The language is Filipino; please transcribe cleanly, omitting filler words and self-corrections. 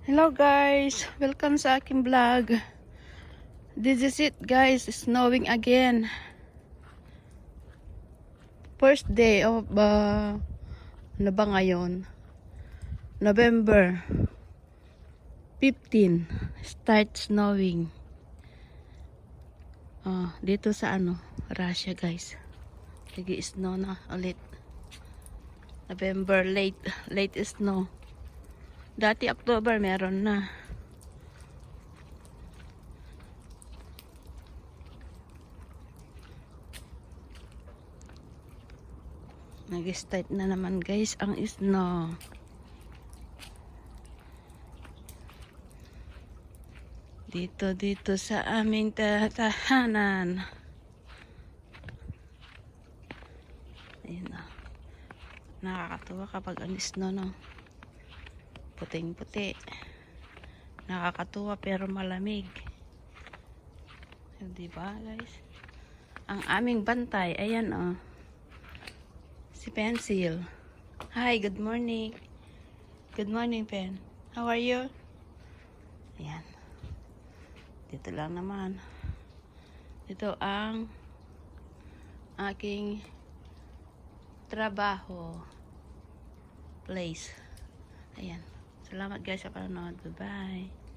Hello guys, welcome sa aking vlog. This is it guys, snowing again. First day of ano ba ngayon? November 15 start snowing. Dito sa Russia guys. Nag-i-snow na ulit. November late snow. Dati October meron na. Nag-start na naman guys ang snow. Dito sa aming tahanan. Ayun na. Nakakatuwa kapag ang snow no. Puting-puti. Nakakatuwa pero malamig. Di ba guys? Ang aming bantay, ayan si Pencil. Hi, good morning. Good morning, Pen. How are you? Ayan. Dito lang naman. Ito ang aking trabaho place. Ayan. Salamat guys sa panonood. Bye-bye.